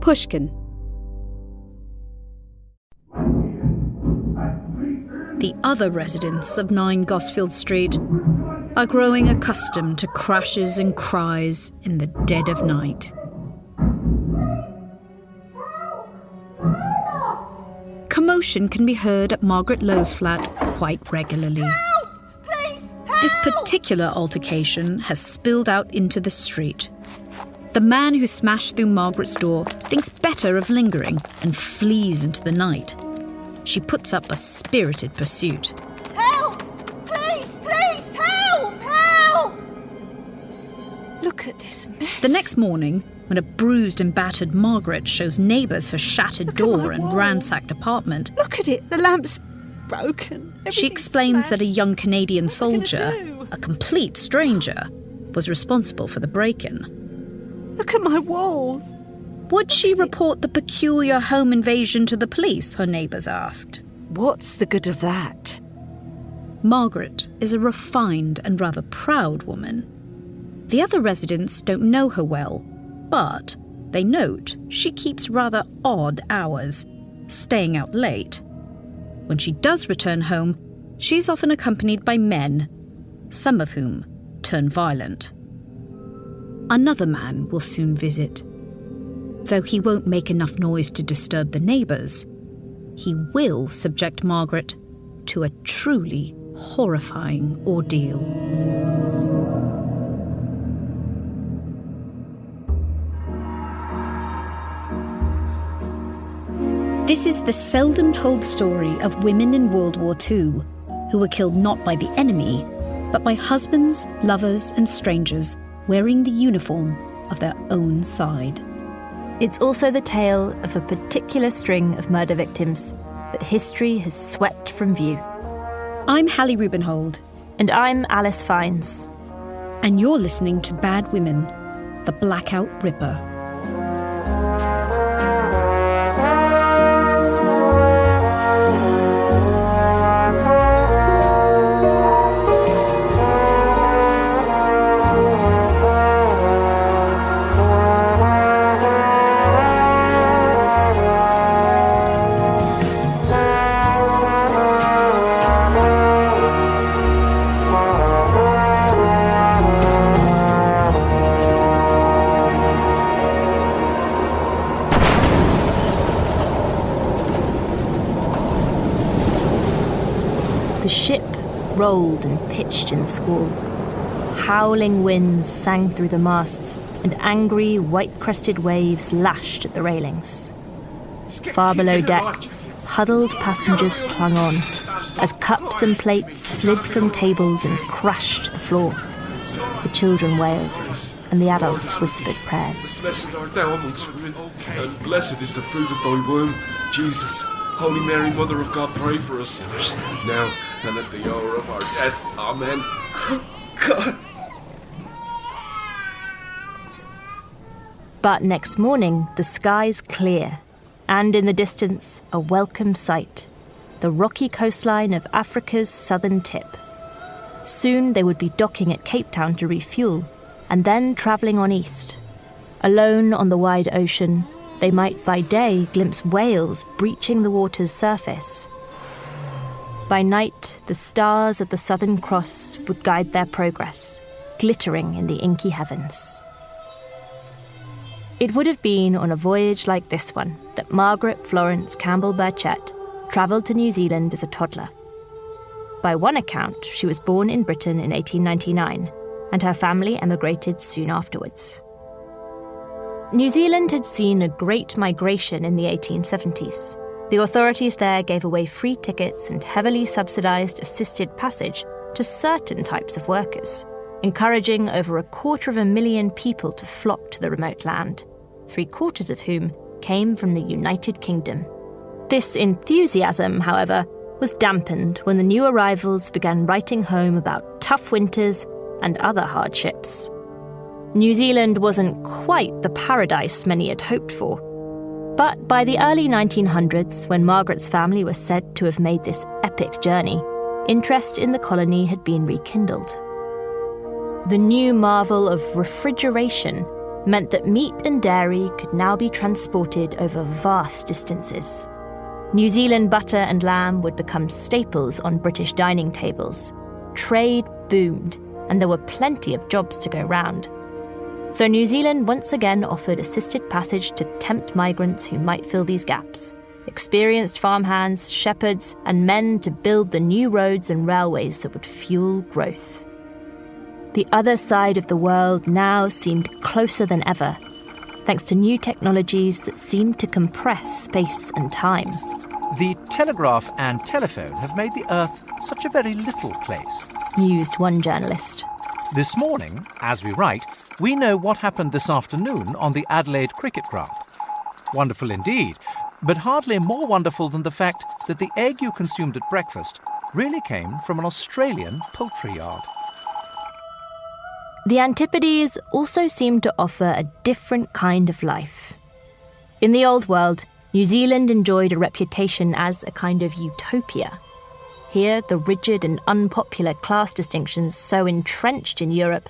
Pushkin. The other residents of 9 Gosfield Street are growing accustomed to crashes and cries in the dead of night. Commotion can be heard at Margaret Lowe's flat quite regularly. This particular altercation has spilled out into the street. The man who smashed through Margaret's door thinks better of lingering and flees into the night. She puts up a spirited pursuit. Help! Please, help! Help! Look at this mess. The next morning, when a bruised and battered Margaret shows neighbours her shattered door and ransacked apartment, Look at it, the lamp's broken. she explains that a young Canadian soldier, a complete stranger, was responsible for the break-in. Look at my wall. Would she report the peculiar home invasion to the police, her neighbours asked. What's the good of that? Margaret is a refined and rather proud woman. The other residents don't know her well, but they note she keeps rather odd hours, staying out late. When she does return home, she's often accompanied by men, some of whom turn violent. Another man will soon visit. Though he won't make enough noise to disturb the neighbours, he will subject Margaret to a truly horrifying ordeal. This is the seldom told story of women in World War II who were killed not by the enemy, but by husbands, lovers and strangers wearing the uniform of their own side. It's also the tale of a particular string of murder victims that history has swept from view. I'm Hallie Rubenhold. And I'm Alice Fiennes. And you're listening to Bad Women, the Blackout Ripper. The ship rolled and pitched in the squall. Howling winds sang through the masts, and angry, white-crested waves lashed at the railings. Far below deck, huddled passengers clung on, as cups and plates slid from tables and crashed to the floor. The children wailed, and the adults whispered prayers. Blessed art thou amongst women, and blessed is the fruit of thy womb, Jesus. Holy Mary, Mother of God, pray for us sinners, now and at the hour of our death. Amen. God. But next morning, the sky's clear, and in the distance, a welcome sight, the rocky coastline of Africa's southern tip. Soon they would be docking at Cape Town to refuel, and then travelling on east. Alone on the wide ocean, they might by day glimpse whales breaching the water's surface. By night, the stars of the Southern Cross would guide their progress, glittering in the inky heavens. It would have been on a voyage like this one that Margaret Florence Campbell Burchett travelled to New Zealand as a toddler. By one account, she was born in Britain in 1899, and her family emigrated soon afterwards. New Zealand had seen a great migration in the 1870s. The authorities there gave away free tickets and heavily subsidised assisted passage to certain types of workers, encouraging over 250,000 people to flock to the remote land, 3/4 of whom came from the United Kingdom. This enthusiasm, however, was dampened when the new arrivals began writing home about tough winters and other hardships. New Zealand wasn't quite the paradise many had hoped for. But by the early 1900s, when Margaret's family was said to have made this epic journey, interest in the colony had been rekindled. The new marvel of refrigeration meant that meat and dairy could now be transported over vast distances. New Zealand butter and lamb would become staples on British dining tables. Trade boomed, and there were plenty of jobs to go round. So New Zealand once again offered assisted passage to tempt migrants who might fill these gaps. Experienced farmhands, shepherds, and men to build the new roads and railways that would fuel growth. The other side of the world now seemed closer than ever, thanks to new technologies that seemed to compress space and time. The telegraph and telephone have made the Earth such a very little place, mused one journalist. This morning, as we write, we know what happened this afternoon on the Adelaide cricket ground. Wonderful indeed, but hardly more wonderful than the fact that the egg you consumed at breakfast really came from an Australian poultry yard. The Antipodes also seemed to offer a different kind of life. In the old world, New Zealand enjoyed a reputation as a kind of utopia. Here, the rigid and unpopular class distinctions so entrenched in Europe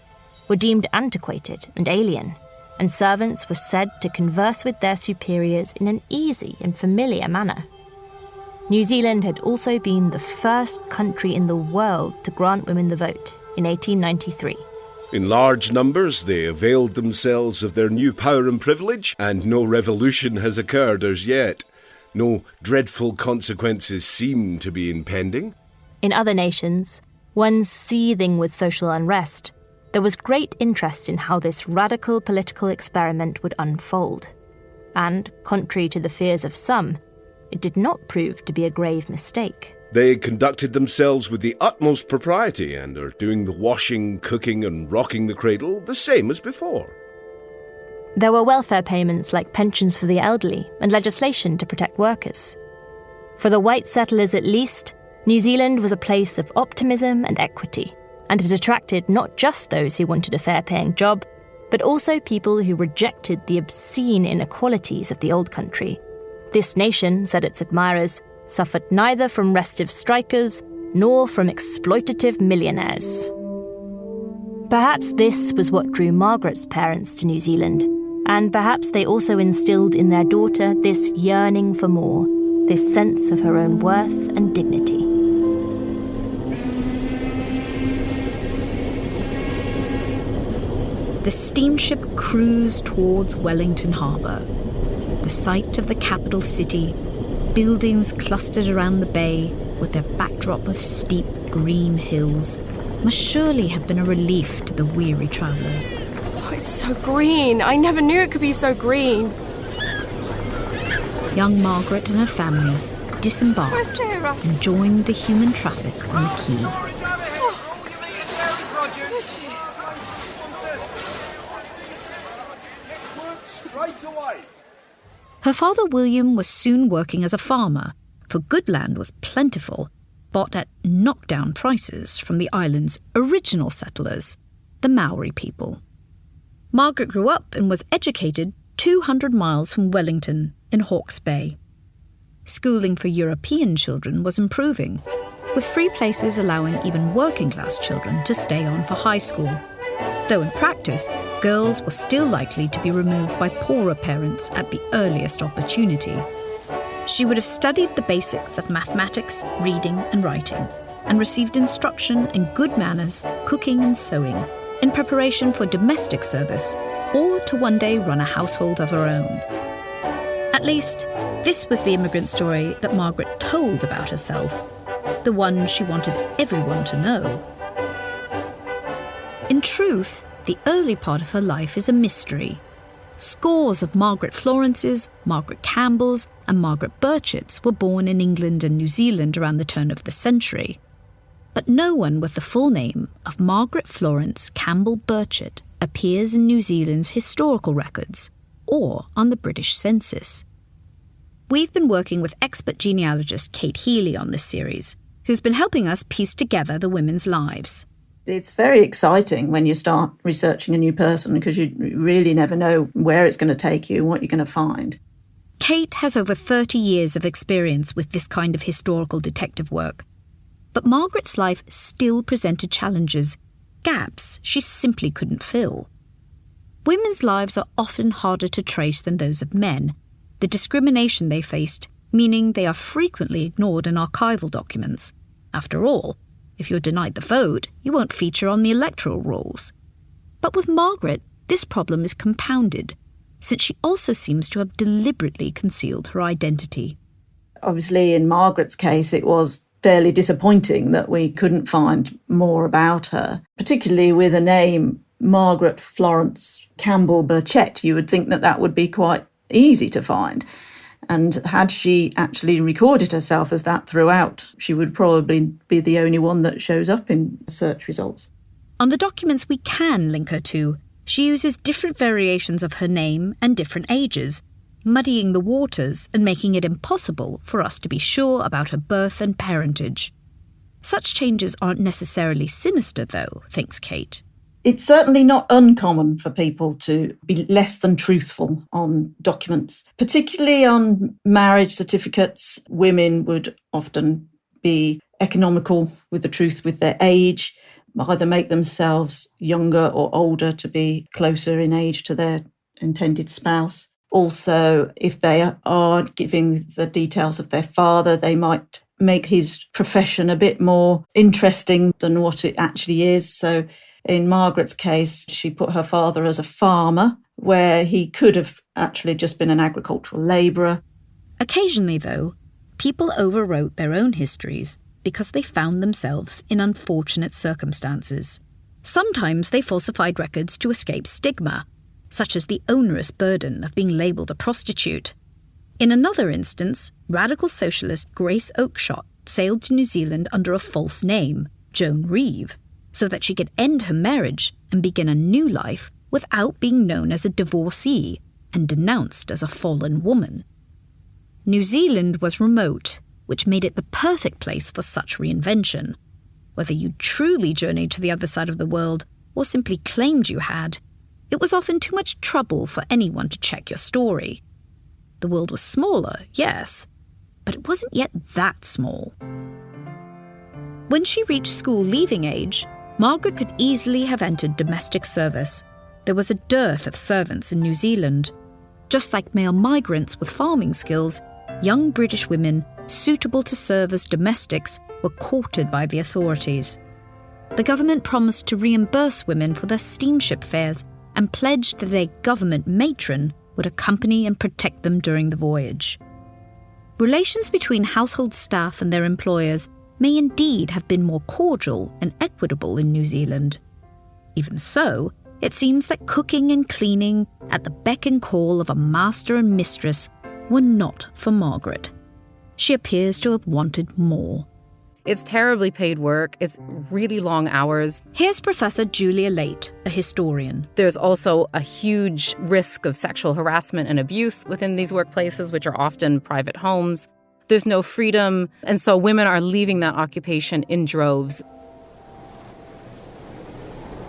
were deemed antiquated and alien, and servants were said to converse with their superiors in an easy and familiar manner. New Zealand had also been the first country in the world to grant women the vote in 1893. In large numbers, they availed themselves of their new power and privilege, and no revolution has occurred as yet. No dreadful consequences seem to be impending. In other nations, ones seething with social unrest, there was great interest in how this radical political experiment would unfold. And, contrary to the fears of some, it did not prove to be a grave mistake. They conducted themselves with the utmost propriety and are doing the washing, cooking and rocking the cradle the same as before. There were welfare payments like pensions for the elderly and legislation to protect workers. For the white settlers at least, New Zealand was a place of optimism and equity, and it attracted not just those who wanted a fair-paying job, but also people who rejected the obscene inequalities of the old country. This nation, said its admirers, suffered neither from restive strikers nor from exploitative millionaires. Perhaps this was what drew Margaret's parents to New Zealand, and perhaps they also instilled in their daughter this yearning for more, this sense of her own worth and dignity. The steamship cruised towards Wellington Harbour, the site of the capital city. Buildings clustered around the bay with their backdrop of steep green hills must surely have been a relief to the weary travellers. Oh, it's so green. I never knew it could be so green. Young Margaret and her family disembarked and joined the human traffic on the quay. Right away. Her father William was soon working as a farmer, for good land was plentiful, bought at knockdown prices from the island's original settlers, the Maori people. Margaret grew up and was educated 200 miles from Wellington in Hawke's Bay. Schooling for European children was improving, with free places allowing even working-class children to stay on for high school. Though in practice, girls were still likely to be removed by poorer parents at the earliest opportunity. She would have studied the basics of mathematics, reading and writing, and received instruction in good manners, cooking and sewing, in preparation for domestic service, or to one day run a household of her own. At least, this was the immigrant story that Margaret told about herself, the one she wanted everyone to know. In truth, the early part of her life is a mystery. Scores of Margaret Florences, Margaret Campbells and Margaret Burchetts were born in England and New Zealand around the turn of the century. But no one with the full name of Margaret Florence Campbell Burchett appears in New Zealand's historical records or on the British census. We've been working with expert genealogist Kate Healy on this series, who's been helping us piece together the women's lives. It's very exciting when you start researching a new person because you really never know where it's going to take you and what you're going to find. Kate has over 30 years of experience with this kind of historical detective work. But Margaret's life still presented challenges, gaps she simply couldn't fill. Women's lives are often harder to trace than those of men, the discrimination they faced meaning they are frequently ignored in archival documents. After all, if you're denied the vote, you won't feature on the electoral rolls. But with Margaret, this problem is compounded, since she also seems to have deliberately concealed her identity. Obviously, in Margaret's case, it was fairly disappointing that we couldn't find more about her, particularly with a name, Margaret Florence Campbell Burchett. You would think that that would be quite easy to find. And had she actually recorded herself as that throughout, she would probably be the only one that shows up in search results. On the documents we can link her to, she uses different variations of her name and different ages, muddying the waters and making it impossible for us to be sure about her birth and parentage. Such changes aren't necessarily sinister, though, thinks Kate. It's certainly not uncommon for people to be less than truthful on documents, particularly on marriage certificates. Women would often be economical with the truth with their age, either make themselves younger or older to be closer in age to their intended spouse. Also, if they are giving the details of their father, they might make his profession a bit more interesting than what it actually is. So in Margaret's case, she put her father as a farmer, where he could have actually just been an agricultural labourer. Occasionally, though, people overwrote their own histories because they found themselves in unfortunate circumstances. Sometimes they falsified records to escape stigma, such as the onerous burden of being labelled a prostitute. In another instance, radical socialist Grace Oakeshott sailed to New Zealand under a false name, Joan Reeve, so that she could end her marriage and begin a new life without being known as a divorcee and denounced as a fallen woman. New Zealand was remote, which made it the perfect place for such reinvention. Whether you truly journeyed to the other side of the world or simply claimed you had, it was often too much trouble for anyone to check your story. The world was smaller, yes, but it wasn't yet that small. When she reached school-leaving age, Margaret could easily have entered domestic service. There was a dearth of servants in New Zealand. Just like male migrants with farming skills, young British women suitable to serve as domestics were courted by the authorities. The government promised to reimburse women for their steamship fares and pledged that a government matron would accompany and protect them during the voyage. Relations between household staff and their employers may indeed have been more cordial and equitable in New Zealand. Even so, it seems that cooking and cleaning at the beck and call of a master and mistress were not for Margaret. She appears to have wanted more. It's terribly paid work. It's really long hours. Here's Professor Julia Late, a historian. There's also a huge risk of sexual harassment and abuse within these workplaces, which are often private homes. There's no freedom, and so women are leaving that occupation in droves.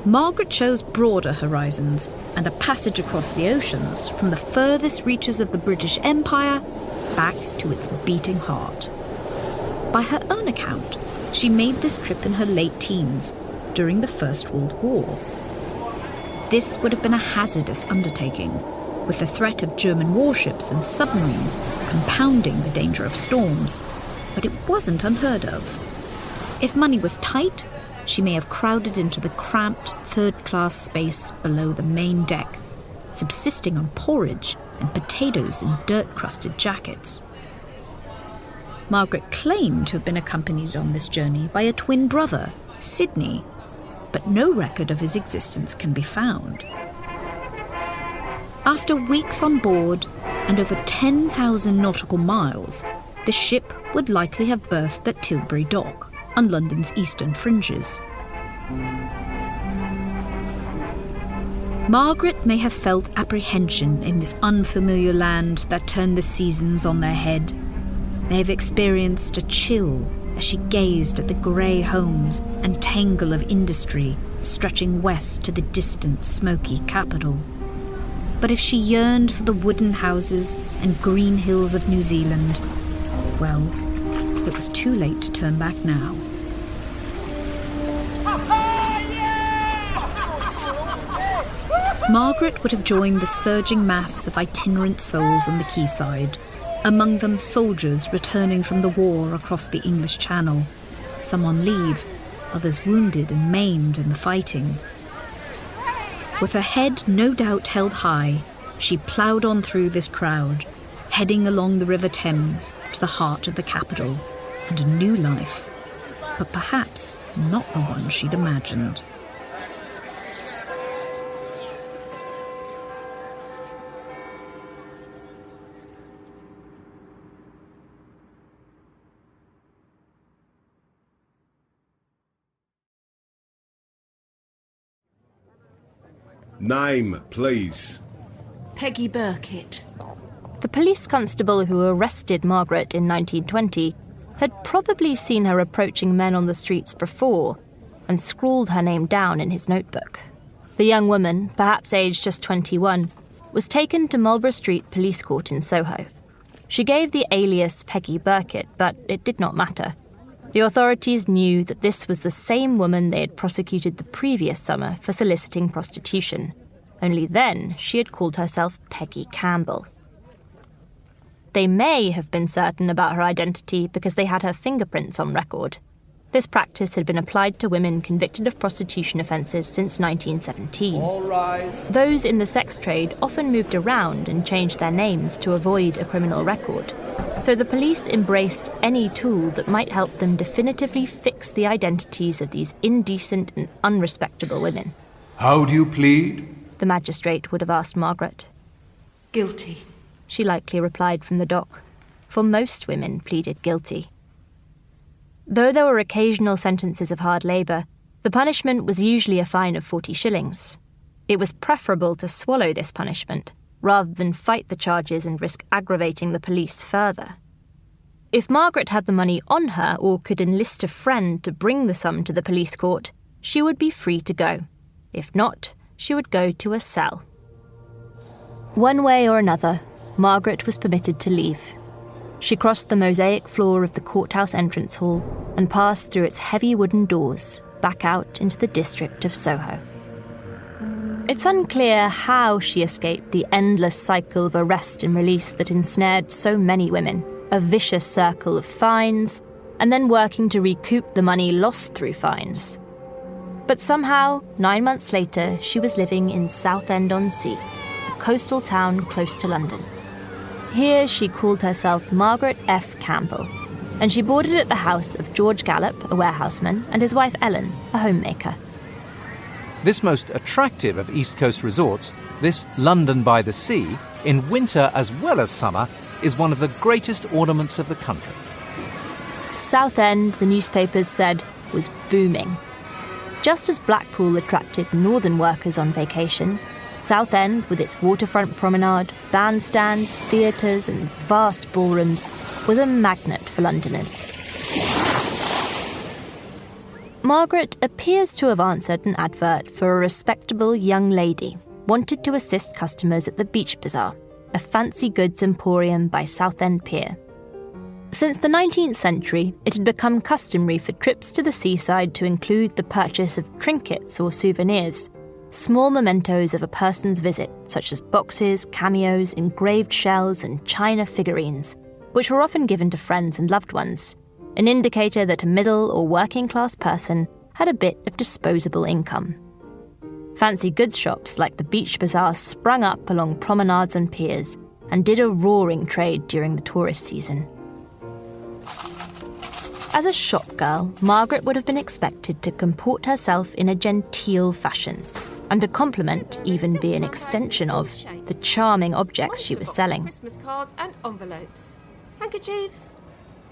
Margaret chose broader horizons and a passage across the oceans from the furthest reaches of the British Empire back to its beating heart. By her own account, she made this trip in her late teens, during the First World War. This would have been a hazardous undertaking, with the threat of German warships and submarines compounding the danger of storms, but it wasn't unheard of. If money was tight, she may have crowded into the cramped third-class space below the main deck, subsisting on porridge and potatoes in dirt-crusted jackets. Margaret claimed to have been accompanied on this journey by a twin brother, Sidney, but no record of his existence can be found. After weeks on board and over 10,000 nautical miles, the ship would likely have berthed at Tilbury Dock, on London's eastern fringes. Margaret may have felt apprehension in this unfamiliar land that turned the seasons on their head. May have experienced a chill as she gazed at the grey homes and tangle of industry stretching west to the distant, smoky capital. But if she yearned for the wooden houses and green hills of New Zealand, well, it was too late to turn back now. Margaret would have joined the surging mass of itinerant souls on the quayside, among them soldiers returning from the war across the English Channel, some on leave, others wounded and maimed in the fighting. With her head no doubt held high, she ploughed on through this crowd, heading along the River Thames to the heart of the capital and a new life, but perhaps not the one she'd imagined. Name, please. Peggy Burkett. The police constable who arrested Margaret in 1920 had probably seen her approaching men on the streets before and scrawled her name down in his notebook. The young woman, perhaps aged just 21, was taken to Marlborough Street Police Court in Soho. She gave the alias Peggy Burkett, but it did not matter. The authorities knew that this was the same woman they had prosecuted the previous summer for soliciting prostitution. Only then she had called herself Peggy Campbell. They may have been certain about her identity because they had her fingerprints on record. This practice had been applied to women convicted of prostitution offences since 1917. All rise. Those in the sex trade often moved around and changed their names to avoid a criminal record. So the police embraced any tool that might help them definitively fix the identities of these indecent and unrespectable women. How do you plead? The magistrate would have asked Margaret. Guilty. She likely replied from the dock, for most women pleaded guilty. Though there were occasional sentences of hard labour, the punishment was usually a fine of 40 shillings. It was preferable to swallow this punishment, rather than fight the charges and risk aggravating the police further. If Margaret had the money on her or could enlist a friend to bring the sum to the police court, she would be free to go. If not, she would go to a cell. One way or another, Margaret was permitted to leave. She crossed the mosaic floor of the courthouse entrance hall and passed through its heavy wooden doors back out into the district of Soho. It's unclear how she escaped the endless cycle of arrest and release that ensnared so many women, a vicious circle of fines, and then working to recoup the money lost through fines. But somehow, 9 months later, she was living in Southend-on-Sea, a coastal town close to London. Here she called herself Margaret F. Campbell, and she boarded at the house of George Gallop, a warehouseman, and his wife Ellen, a homemaker. This most attractive of East Coast resorts, this London by the Sea, in winter as well as summer, is one of the greatest ornaments of the country. Southend, the newspapers said, was booming. Just as Blackpool attracted northern workers on vacation, Southend, with its waterfront promenade, bandstands, theatres and vast ballrooms, was a magnet for Londoners. Margaret appears to have answered an advert for a respectable young lady wanted to assist customers at the Beach Bazaar, a fancy goods emporium by Southend Pier. Since the 19th century, it had become customary for trips to the seaside to include the purchase of trinkets or souvenirs, small mementos of a person's visit, such as boxes, cameos, engraved shells and china figurines, which were often given to friends and loved ones, an indicator that a middle or working-class person had a bit of disposable income. Fancy goods shops like the Beach Bazaar sprung up along promenades and piers and did a roaring trade during the tourist season. As a shop girl, Margaret would have been expected to comport herself in a genteel fashion, and a compliment even be an extension of the charming objects she was selling. Christmas cards and envelopes. Handkerchiefs.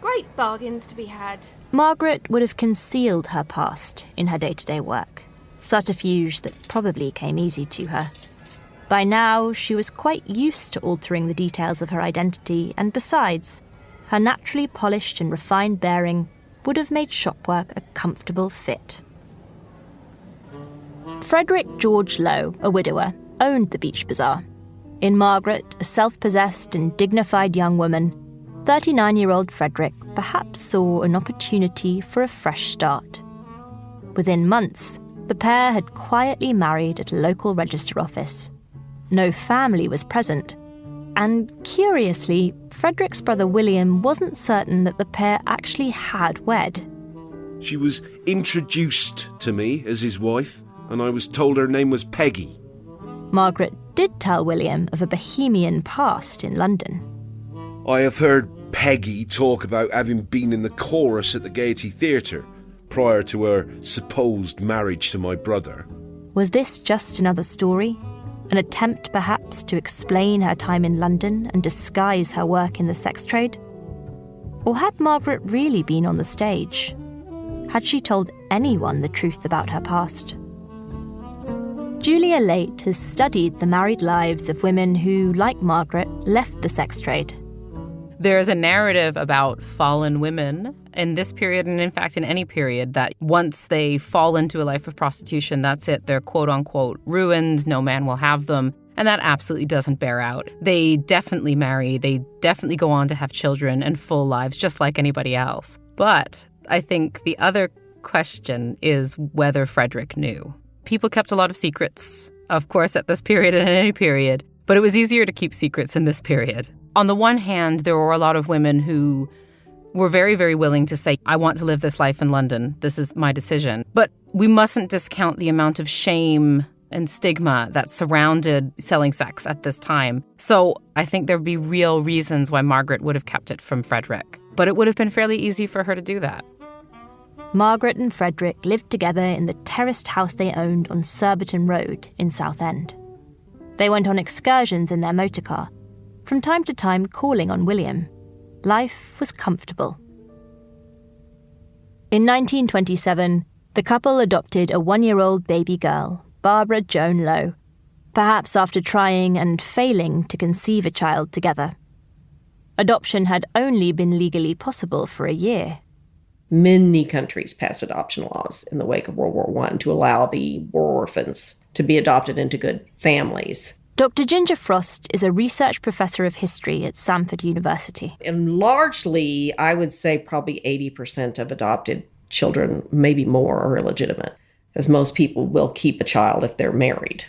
Great bargains to be had. Margaret would have concealed her past in her day-to-day work, subterfuge that probably came easy to her. By now, she was quite used to altering the details of her identity, and besides, her naturally polished and refined bearing would have made shop work a comfortable fit. Frederick George Lowe, a widower, owned the Beach Bazaar. In Margaret, a self-possessed and dignified young woman, 39-year-old Frederick perhaps saw an opportunity for a fresh start. Within months, The pair had quietly married at a local register office. No family was present. And curiously, Frederick's brother William wasn't certain that the pair actually had wed. She was introduced to me as his wife, and I was told her name was Peggy. Margaret did tell William of a bohemian past in London. I have heard Peggy talk about having been in the chorus at the Gaiety Theatre prior to her supposed marriage to my brother. Was this just another story? An attempt, perhaps, to explain her time in London and disguise her work in the sex trade? Or had Margaret really been on the stage? Had she told anyone the truth about her past? Julia Late has studied the married lives of women who, like Margaret, left the sex trade. There's a narrative about fallen women in this period, and in fact in any period, that once they fall into a life of prostitution, that's it. They're quote-unquote ruined, no man will have them. And that absolutely doesn't bear out. They definitely marry, they definitely go on to have children and full lives, just like anybody else. But I think the other question is whether Frederick knew. People kept a lot of secrets, of course, at this period and in any period, but it was easier to keep secrets in this period. On the one hand, there were a lot of women who were very, very willing to say, I want to live this life in London. This is my decision. But we mustn't discount the amount of shame and stigma that surrounded selling sex at this time. So I think there'd be real reasons why Margaret would have kept it from Frederick. But it would have been fairly easy for her to do that. Margaret and Frederick lived together in the terraced house they owned on Surbiton Road in Southend. They went on excursions in their motorcar, from time to time calling on William. Life was comfortable. In 1927, the couple adopted a 1-year-old baby girl, Barbara Joan Lowe, perhaps after trying and failing to conceive a child together. Adoption had only been legally possible for a year. Many countries passed adoption laws in the wake of World War I to allow the war orphans to be adopted into good families. Dr. Ginger Frost is a research professor of history at Samford University. And largely, I would say probably 80% of adopted children, maybe more, are illegitimate, as most people will keep a child if they're married.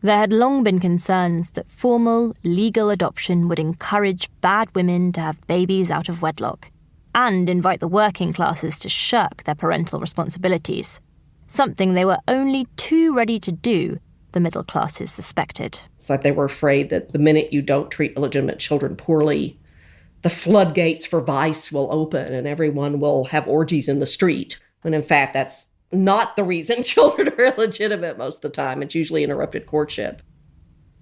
There had long been concerns that formal, legal adoption would encourage bad women to have babies out of wedlock and invite the working classes to shirk their parental responsibilities, something they were only too ready to do, the middle classes suspected. It's like they were afraid that the minute you don't treat illegitimate children poorly, the floodgates for vice will open and everyone will have orgies in the street. When in fact, that's not the reason children are illegitimate most of the time. It's usually interrupted courtship.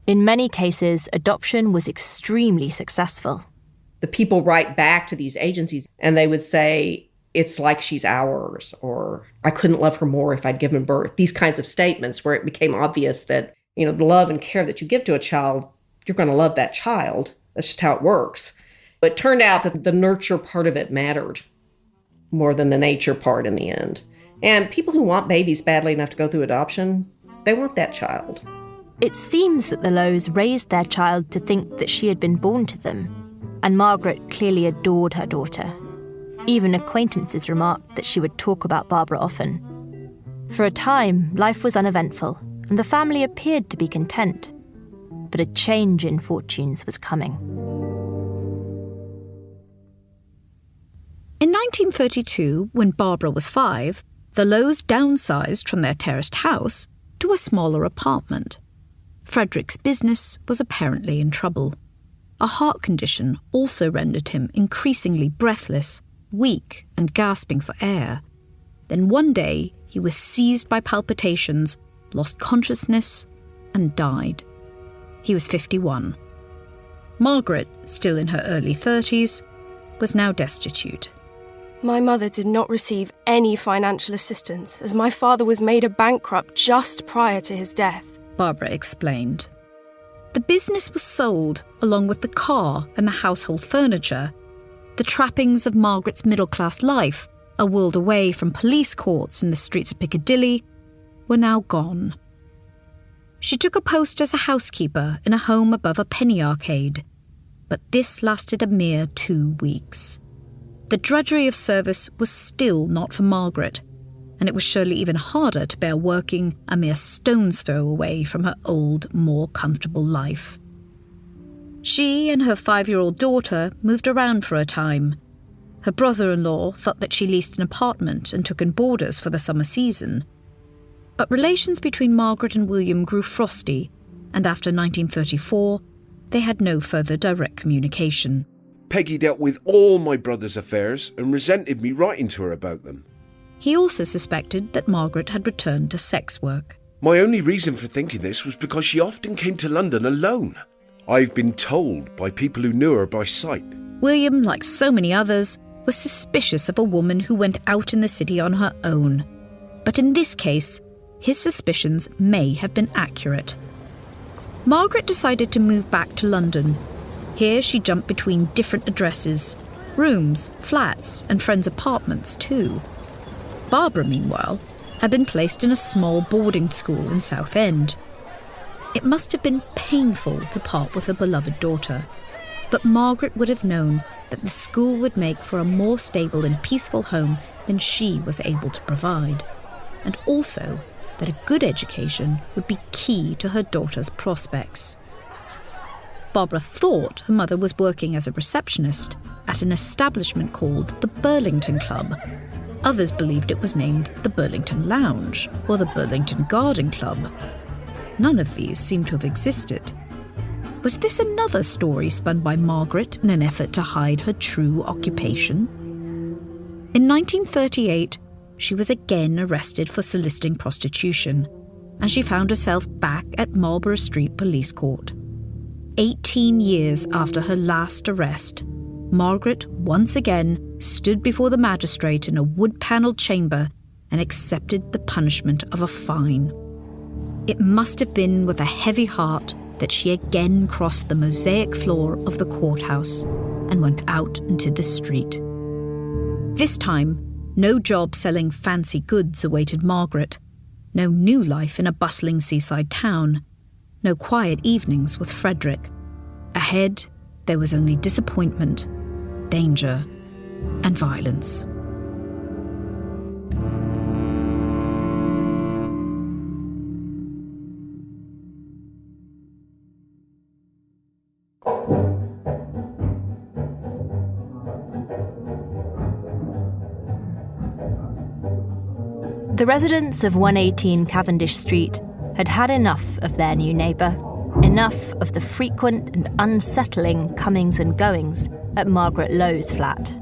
In many cases, adoption was extremely successful. The people write back to these agencies and they would say, it's like she's ours, or I couldn't love her more if I'd given birth. These kinds of statements where it became obvious that, the love and care that you give to a child, you're going to love that child. That's just how it works. But it turned out that the nurture part of it mattered more than the nature part in the end. And people who want babies badly enough to go through adoption, they want that child. It seems that the Lowes raised their child to think that she had been born to them, and Margaret clearly adored her daughter. Even acquaintances remarked that she would talk about Barbara often. For a time, life was uneventful, and the family appeared to be content. But a change in fortunes was coming. In 1932, when Barbara was 5, the Lowes downsized from their terraced house to a smaller apartment. Frederick's business was apparently in trouble. A heart condition also rendered him increasingly breathless, weak and gasping for air. Then one day, he was seized by palpitations, lost consciousness, and died. He was 51. Margaret, still in her early 30s, was now destitute. My mother did not receive any financial assistance as my father was made a bankrupt just prior to his death, Barbara explained. The business was sold along with the car and the household furniture. The trappings of Margaret's middle-class life, a world away from police courts in the streets of Piccadilly, were now gone. She took a post as a housekeeper in a home above a penny arcade, but this lasted a mere 2 weeks. The drudgery of service was still not for Margaret, and it was surely even harder to bear working a mere stone's throw away from her old, more comfortable life. She and her 5-year-old daughter moved around for a time. Her brother-in-law thought that she leased an apartment and took in boarders for the summer season. But relations between Margaret and William grew frosty, and after 1934, they had no further direct communication. Peggy dealt with all my brother's affairs and resented me writing to her about them. He also suspected that Margaret had returned to sex work. My only reason for thinking this was because she often came to London alone. I've been told by people who knew her by sight. William, like so many others, was suspicious of a woman who went out in the city on her own. But in this case, his suspicions may have been accurate. Margaret decided to move back to London. Here she jumped between different addresses, rooms, flats, and friends' apartments too. Barbara, meanwhile, had been placed in a small boarding school in Southend. It must have been painful to part with her beloved daughter, but Margaret would have known that the school would make for a more stable and peaceful home than she was able to provide, and also that a good education would be key to her daughter's prospects. Barbara thought her mother was working as a receptionist at an establishment called the Burlington Club. Others believed it was named the Burlington Lounge or the Burlington Garden Club. None of these seem to have existed. Was this another story spun by Margaret in an effort to hide her true occupation? In 1938, she was again arrested for soliciting prostitution, and she found herself back at Marlborough Street Police Court. 18 years after her last arrest, Margaret once again stood before the magistrate in a wood-panelled chamber and accepted the punishment of a fine. It must have been with a heavy heart that she again crossed the mosaic floor of the courthouse and went out into the street. This time, no job selling fancy goods awaited Margaret, no new life in a bustling seaside town, no quiet evenings with Frederick. Ahead, there was only disappointment, danger, and violence. The residents of 118 Cavendish Street had had enough of their new neighbour, enough of the frequent and unsettling comings and goings at Margaret Lowe's flat.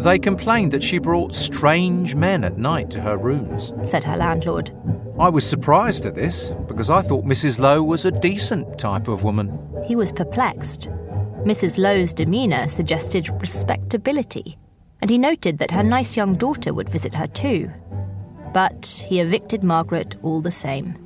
They complained that she brought strange men at night to her rooms, said her landlord. I was surprised at this, because I thought Mrs. Lowe was a decent type of woman. He was perplexed. Mrs. Lowe's demeanour suggested respectability, and he noted that her nice young daughter would visit her too. But he evicted Margaret all the same.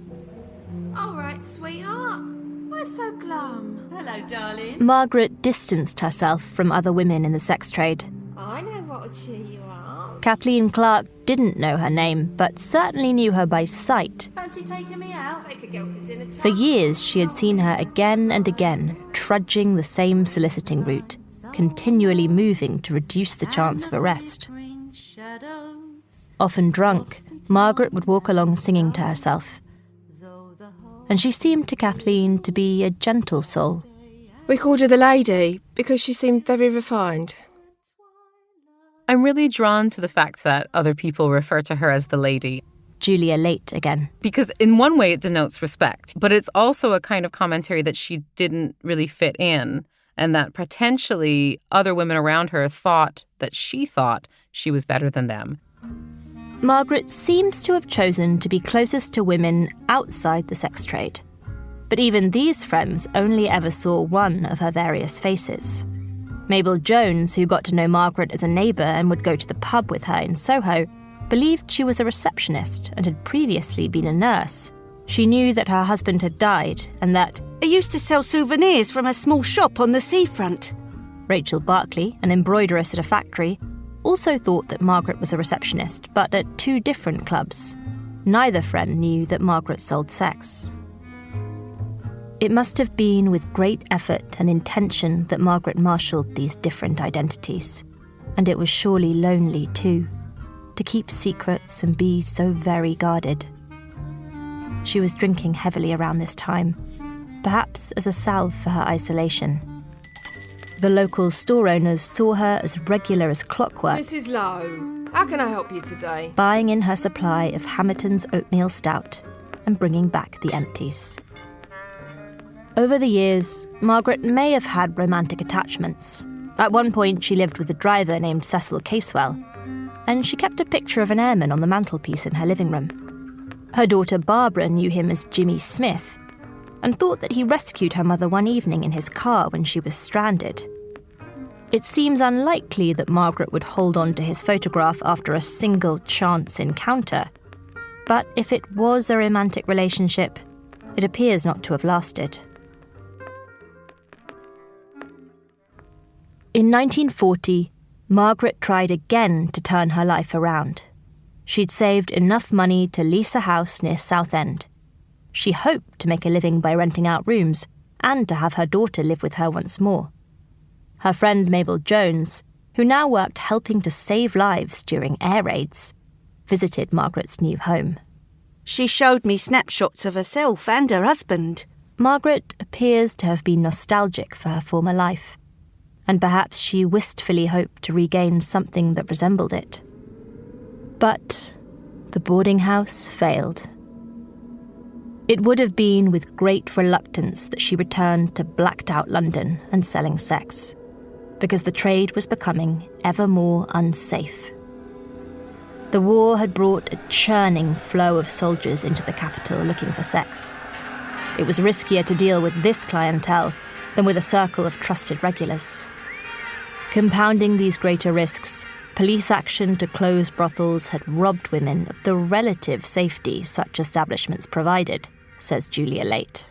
All right, sweetheart. Why so glum? Hello, darling. Margaret distanced herself from other women in the sex trade. I know what'll cheer you up. Kathleen Clark didn't know her name, but certainly knew her by sight. Fancy taking me out? Take a girl to dinner. For years, she had seen her again and again, trudging the same soliciting route, continually moving to reduce the chance of arrest. Often drunk, Margaret would walk along singing to herself. And she seemed to Kathleen to be a gentle soul. We called her the lady because she seemed very refined. I'm really drawn to the fact that other people refer to her as the lady. Julia Late again. Because in one way it denotes respect, but it's also a kind of commentary that she didn't really fit in, and that potentially other women around her thought she was better than them. Margaret seems to have chosen to be closest to women outside the sex trade. But even these friends only ever saw one of her various faces. Mabel Jones, who got to know Margaret as a neighbour and would go to the pub with her in Soho, believed she was a receptionist and had previously been a nurse. She knew that her husband had died and that I used to sell souvenirs from a small shop on the seafront. Rachel Barkley, an embroideress at a factory, also thought that Margaret was a receptionist, but at two different clubs. Neither friend knew that Margaret sold sex. It must have been with great effort and intention that Margaret marshalled these different identities, and it was surely lonely too. to keep secrets and be so very guarded. She was drinking heavily around this time, perhaps as a salve for her isolation. The local store owners saw her as regular as clockwork, Mrs. Lowe, how can I help you today? buying in her supply of Hamilton's oatmeal stout and bringing back the empties. Over the years, Margaret may have had romantic attachments. At one point, she lived with a driver named Cecil Casewell, and she kept a picture of an airman on the mantelpiece in her living room. Her daughter Barbara knew him as Jimmy Smith, and thought that he rescued her mother one evening in his car when she was stranded. It seems unlikely that Margaret would hold on to his photograph after a single chance encounter, but if it was a romantic relationship, it appears not to have lasted. In 1940, Margaret tried again to turn her life around. She'd saved enough money to lease a house near Southend. She hoped to make a living by renting out rooms and to have her daughter live with her once more. Her friend Mabel Jones, who now worked helping to save lives during air raids, visited Margaret's new home. She showed me snapshots of herself and her husband. Margaret appears to have been nostalgic for her former life, and perhaps she wistfully hoped to regain something that resembled it. But the boarding house failed. It would have been with great reluctance that she returned to blacked-out London and selling sex, because the trade was becoming ever more unsafe. The war had brought a churning flow of soldiers into the capital looking for sex. It was riskier to deal with this clientele than with a circle of trusted regulars. Compounding these greater risks, police action to close brothels had robbed women of the relative safety such establishments provided, says Julia Late.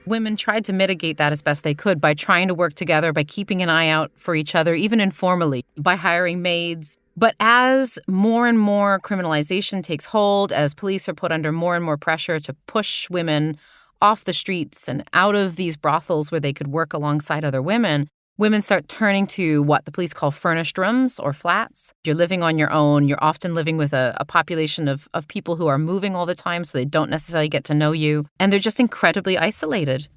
Women tried to mitigate that as best they could by trying to work together, by keeping an eye out for each other, even informally, by hiring maids. But as more and more criminalization takes hold, as police are put under more and more pressure to push women off the streets and out of these brothels where they could work alongside other women, women start turning to what the police call furnished rooms or flats. You're living on your own. You're often living with a population of people who are moving all the time, so they don't necessarily get to know you. And they're just incredibly isolated.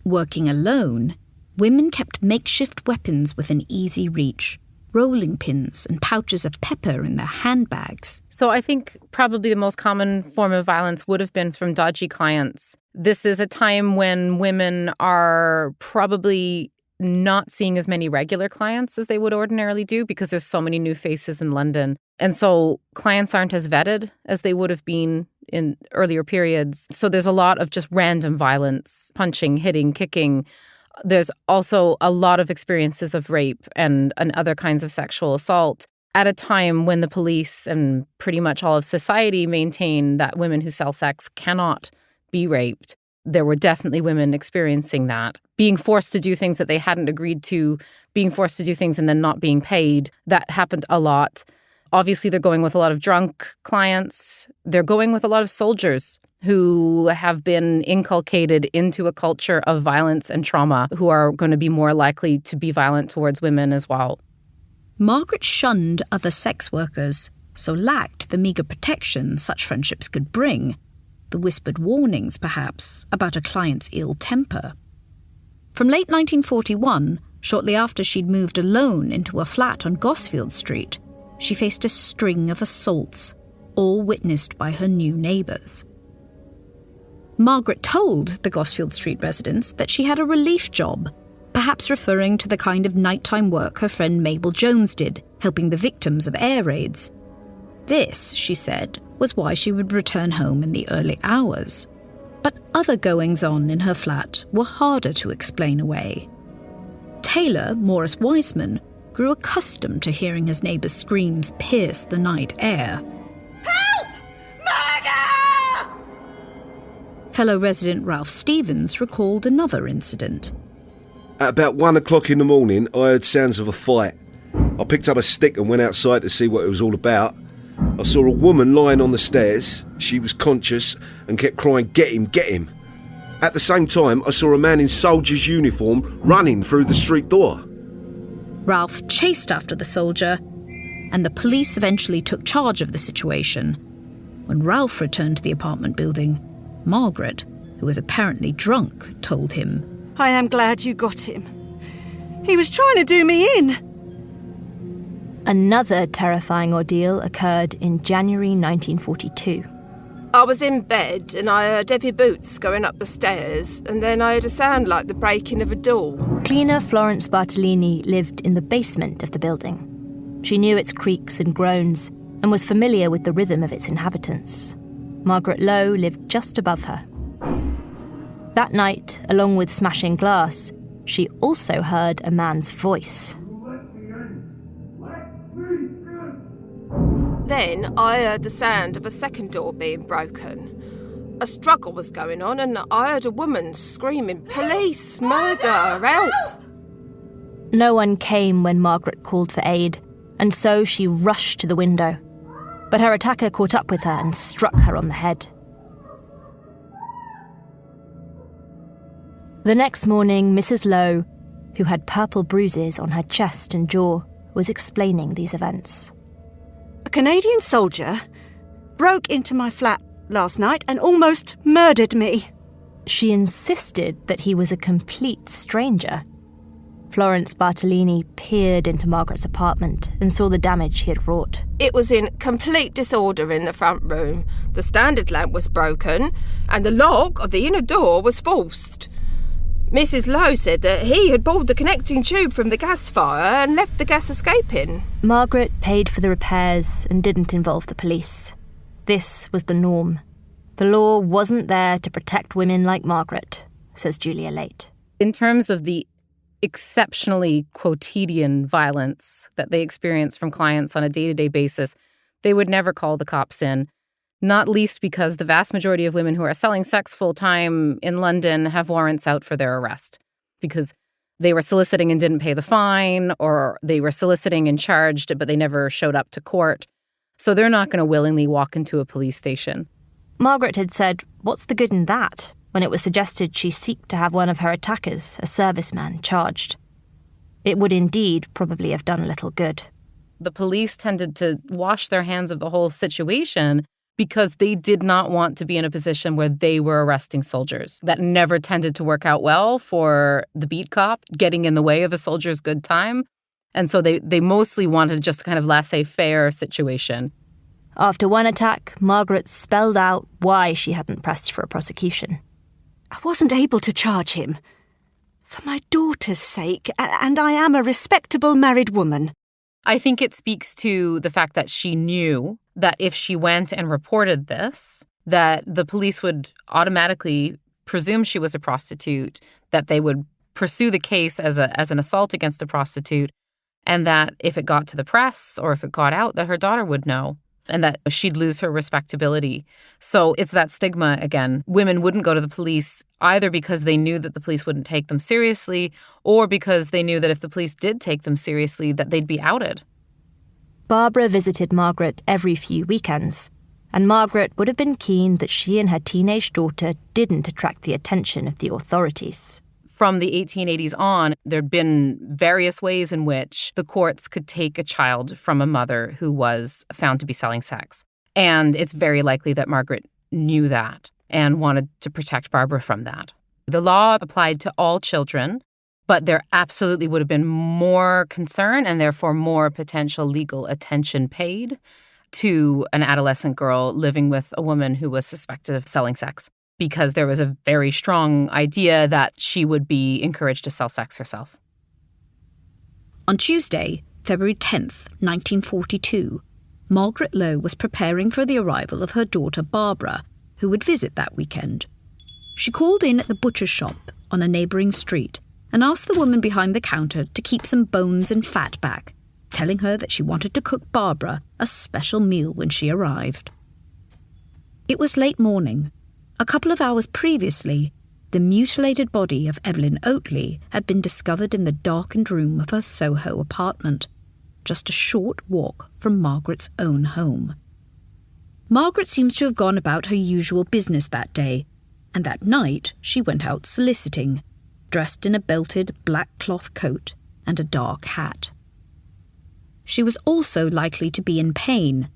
Working alone, women kept makeshift weapons within easy reach, rolling pins and pouches of pepper in their handbags. So I think probably the most common form of violence would have been from dodgy clients. This is a time when women are probably not seeing as many regular clients as they would ordinarily do because there's so many new faces in London. And so clients aren't as vetted as they would have been in earlier periods. So there's a lot of just random violence, punching, hitting, kicking. There's also a lot of experiences of rape and other kinds of sexual assault at a time when the police and pretty much all of society maintain that women who sell sex cannot be raped. There were definitely women experiencing that. Being forced to do things that they hadn't agreed to, being forced to do things and then not being paid, that happened a lot. Obviously, they're going with a lot of drunk clients. They're going with a lot of soldiers who have been inculcated into a culture of violence and trauma, who are going to be more likely to be violent towards women as well. Margaret shunned other sex workers, so lacked the meagre protection such friendships could bring. The whispered warnings, perhaps, about a client's ill temper. From late 1941, shortly after she'd moved alone into a flat on Gosfield Street, she faced a string of assaults, all witnessed by her new neighbours. Margaret told the Gosfield Street residents that she had a relief job, perhaps referring to the kind of nighttime work her friend Mabel Jones did, helping the victims of air raids. This, she said, was why she would return home in the early hours. But other goings-on in her flat were harder to explain away. Taylor Morris Wiseman grew accustomed to hearing his neighbour's screams pierce the night air. Help! Murder! Fellow resident Ralph Stevens recalled another incident. At about 1 o'clock in the morning, I heard sounds of a fight. I picked up a stick and went outside to see what it was all about. I saw a woman lying on the stairs. She was conscious and kept crying, "Get him, get him." At the same time, I saw a man in soldier's uniform running through the street door. Ralph chased after the soldier, and the police eventually took charge of the situation. When Ralph returned to the apartment building, Margaret, who was apparently drunk, told him, "I am glad you got him. He was trying to do me in." Another terrifying ordeal occurred in January 1942. I was in bed and I heard heavy boots going up the stairs, and then I heard a sound like the breaking of a door. Cleaner Florence Bartolini lived in the basement of the building. She knew its creaks and groans and was familiar with the rhythm of its inhabitants. Margaret Lowe lived just above her. That night, along with smashing glass, she also heard a man's voice. Then I heard the sound of a second door being broken. A struggle was going on and I heard a woman screaming, "Police! Murder! Help!" No one came when Margaret called for aid, and so she rushed to the window. But her attacker caught up with her and struck her on the head. The next morning, Mrs. Lowe, who had purple bruises on her chest and jaw, was explaining these events. "A Canadian soldier broke into my flat last night and almost murdered me." She insisted that he was a complete stranger. Florence Bartolini peered into Margaret's apartment and saw the damage he had wrought. It was in complete disorder in the front room. The standard lamp was broken and the lock of the inner door was forced. Mrs. Lowe said that he had pulled the connecting tube from the gas fire and left the gas escaping. Margaret paid for the repairs and didn't involve the police. This was the norm. The law wasn't there to protect women like Margaret, says Julia Late. In terms of the exceptionally quotidian violence that they experience from clients on a day-to-day basis, they would never call the cops in. Not least because the vast majority of women who are selling sex full-time in London have warrants out for their arrest because they were soliciting and didn't pay the fine, or they were soliciting and charged, but they never showed up to court. So they're not going to willingly walk into a police station. Margaret had said, "What's the good in that?" when it was suggested she seek to have one of her attackers, a serviceman, charged. It would indeed probably have done a little good. The police tended to wash their hands of the whole situation because they did not want to be in a position where they were arresting soldiers. That never tended to work out well for the beat cop, getting in the way of a soldier's good time. And so they mostly wanted just kind of laissez-faire situation. After one attack, Margaret spelled out why she hadn't pressed for a prosecution. "I wasn't able to charge him. For my daughter's sake, and I am a respectable married woman." I think it speaks to the fact that she knew that if she went and reported this, that the police would automatically presume she was a prostitute, that they would pursue the case as an assault against a prostitute, and that if it got to the press or if it got out, that her daughter would know and that she'd lose her respectability. So it's that stigma again. Women wouldn't go to the police either because they knew that the police wouldn't take them seriously or because they knew that if the police did take them seriously, that they'd be outed. Barbara visited Margaret every few weekends, and Margaret would have been keen that she and her teenage daughter didn't attract the attention of the authorities. From the 1880s on, there'd been various ways in which the courts could take a child from a mother who was found to be selling sex. And it's very likely that Margaret knew that and wanted to protect Barbara from that. The law applied to all children, but there absolutely would have been more concern and therefore more potential legal attention paid to an adolescent girl living with a woman who was suspected of selling sex, because there was a very strong idea that she would be encouraged to sell sex herself. On Tuesday, February 10th, 1942, Margaret Lowe was preparing for the arrival of her daughter Barbara, who would visit that weekend. She called in at the butcher's shop on a neighbouring street and asked the woman behind the counter to keep some bones and fat back, telling her that she wanted to cook Barbara a special meal when she arrived. It was late morning. A couple of hours previously, the mutilated body of Evelyn Oatley had been discovered in the darkened room of her Soho apartment, just a short walk from Margaret's own home. Margaret seems to have gone about her usual business that day, and that night she went out soliciting, dressed in a belted black cloth coat and a dark hat. she was also likely to be in pain.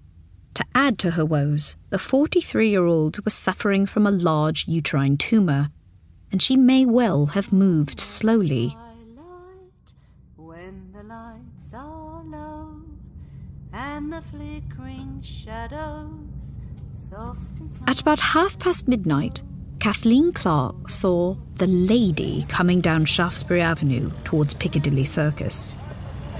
To add to her woes, the 43-year-old was suffering from a large uterine tumour, and she may well have moved slowly. When the lights are low and the flickering shadows softly. At about midnight, Kathleen Clark saw the lady coming down Shaftesbury Avenue towards Piccadilly Circus.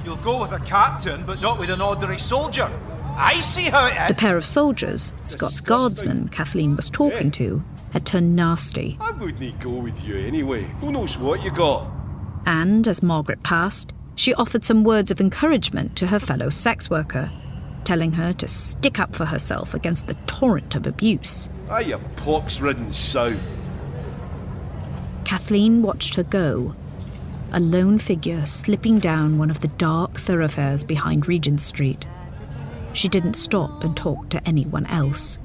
You'll go with a captain, but not with an ordinary soldier. I see how it is. The pair of soldiers, Scots Guardsmen Kathleen was talking to, had turned nasty. I wouldn't go with you anyway. Who knows what you got? And as Margaret passed, she offered some words of encouragement to her fellow sex worker, telling her to stick up for herself against the torrent of abuse. Ah, you pox-ridden sow. Kathleen watched her go, a lone figure slipping down one of the dark thoroughfares behind Regent Street. She didn't stop and talk to anyone else.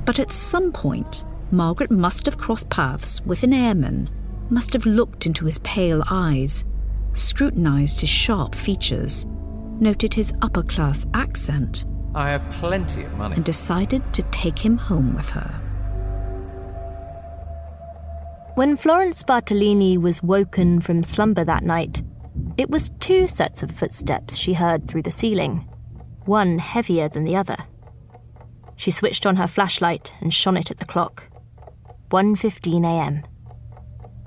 But at some point, Margaret must have crossed paths with an airman, must have looked into his pale eyes, scrutinised his sharp features, noted his upper-class accent. I have plenty of money. And decided to take him home with her. When Florence Bartolini was woken from slumber that night, it was 2 sets of footsteps she heard through the ceiling, one heavier than the other. She switched on her flashlight and shone it at the clock. 1:15 a.m.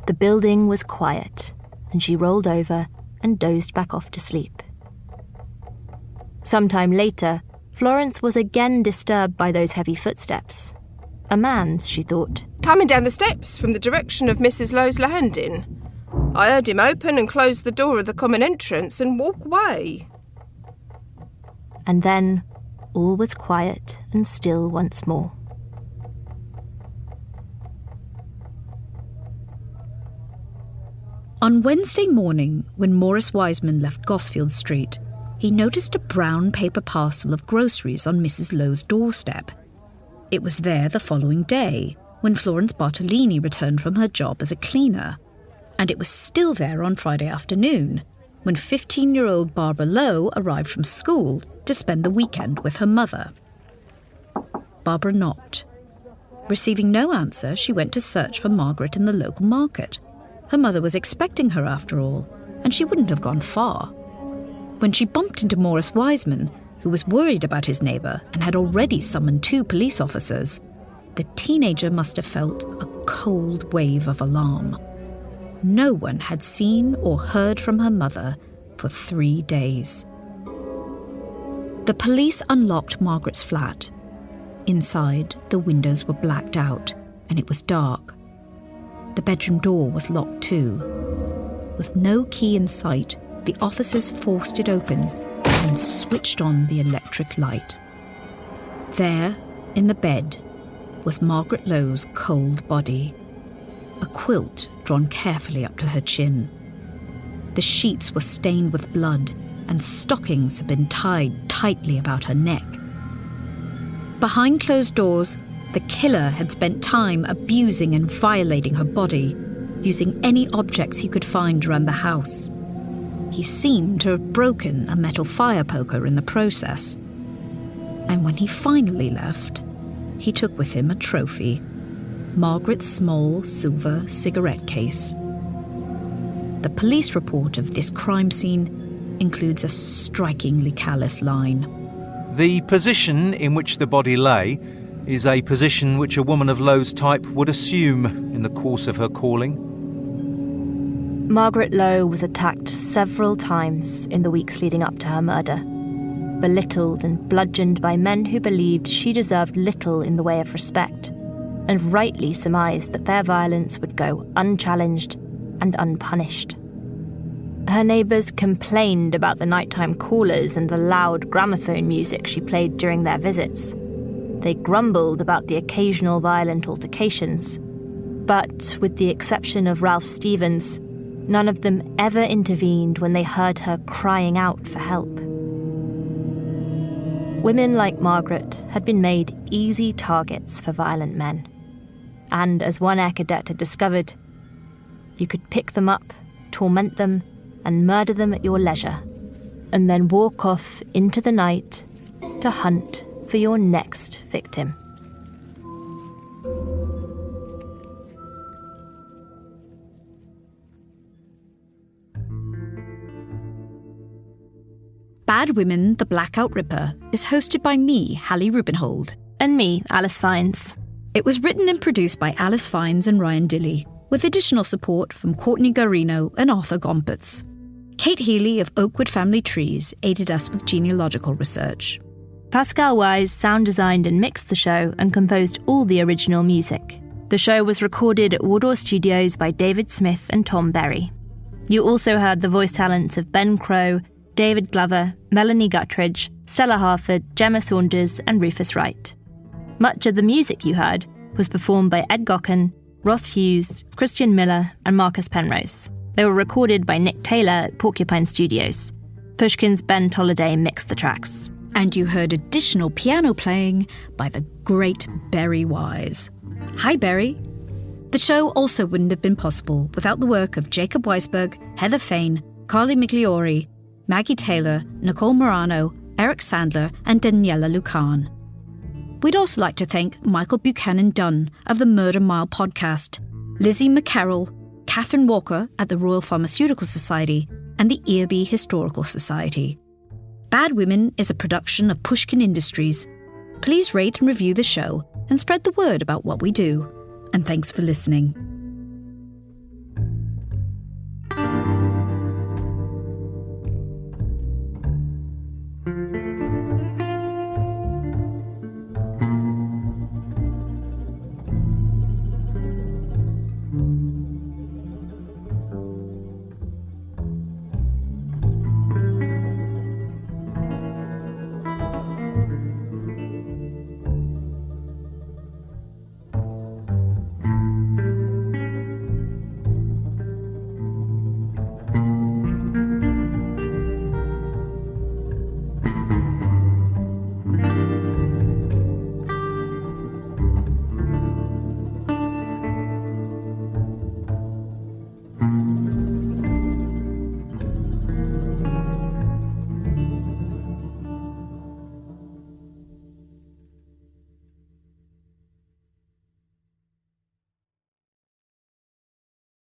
The building was quiet, and she rolled over and dozed back off to sleep. Sometime later, Florence was again disturbed by those heavy footsteps. A man's, she thought. Coming down the steps from the direction of Mrs. Lowe's landing. I heard him open and close the door of the common entrance and walk away. And then all was quiet and still once more. On Wednesday morning, when Maurice Wiseman left Gosfield Street, he noticed a brown paper parcel of groceries on Mrs. Lowe's doorstep. It was there the following day, when Florence Bartolini returned from her job as a cleaner. And it was still there on Friday afternoon, when 15-year-old Barbara Lowe arrived from school to spend the weekend with her mother. Barbara knocked. Receiving no answer, she went to search for Margaret in the local market. Her mother was expecting her after all, and she wouldn't have gone far. When she bumped into Maurice Wiseman, who was worried about his neighbour and had already summoned 2 police officers, the teenager must have felt a cold wave of alarm. No one had seen or heard from her mother for 3 days. The police unlocked Margaret's flat. Inside, the windows were blacked out, and it was dark. The bedroom door was locked too. With no key in sight, the officers forced it open and switched on the electric light. There, in the bed, was Margaret Lowe's cold body, a quilt drawn carefully up to her chin. The sheets were stained with blood, and stockings had been tied tightly about her neck. Behind closed doors, the killer had spent time abusing and violating her body, using any objects he could find around the house. He seemed to have broken a metal fire poker in the process. And when he finally left, he took with him a trophy, Margaret's small silver cigarette case. The police report of this crime scene includes a strikingly callous line. The position in which the body lay is a position which a woman of Lowe's type would assume in the course of her calling. Margaret Lowe was attacked several times in the weeks leading up to her murder, belittled and bludgeoned by men who believed she deserved little in the way of respect, and rightly surmised that their violence would go unchallenged and unpunished. Her neighbours complained about the nighttime callers and the loud gramophone music she played during their visits. They grumbled about the occasional violent altercations, but with the exception of Ralph Stevens, none of them ever intervened when they heard her crying out for help. Women like Margaret had been made easy targets for violent men. And as one air cadet had discovered, you could pick them up, torment them, and murder them at your leisure. and then walk off into the night to hunt for your next victim. Bad Women, The Blackout Ripper is hosted by me, Hallie Rubenhold. And me, Alice Fiennes. It was written and produced by Alice Fiennes and Ryan Dilley, with additional support from Courtney Garino and Arthur Gompertz. Kate Healy of Oakwood Family Trees aided us with genealogical research. Pascal Wise sound designed and mixed the show and composed all the original music. The show was recorded at Wardour Studios by David Smith and Tom Berry. You also heard the voice talents of Ben Crow, David Glover, Melanie Guttridge, Stella Harford, Gemma Saunders and Rufus Wright. Much of the music you heard was performed by Ed Gocken, Ross Hughes, Christian Miller and Marcus Penrose. They were recorded by Nick Taylor at Porcupine Studios. Pushkin's Ben Tolliday mixed the tracks. And you heard additional piano playing by the great Berry Wise. Hi, Berry. The show also wouldn't have been possible without the work of Jacob Weisberg, Heather Fain, Carly Migliori, Maggie Taylor, Nicole Morano, Eric Sandler, and Daniela Lucan. We'd also like to thank Michael Buchanan Dunn of the Murder Mile podcast, Lizzie McCarroll, Catherine Walker at the Royal Pharmaceutical Society, and the Earby Historical Society. Bad Women is a production of Pushkin Industries. Please rate and review the show and spread the word about what we do. And thanks for listening.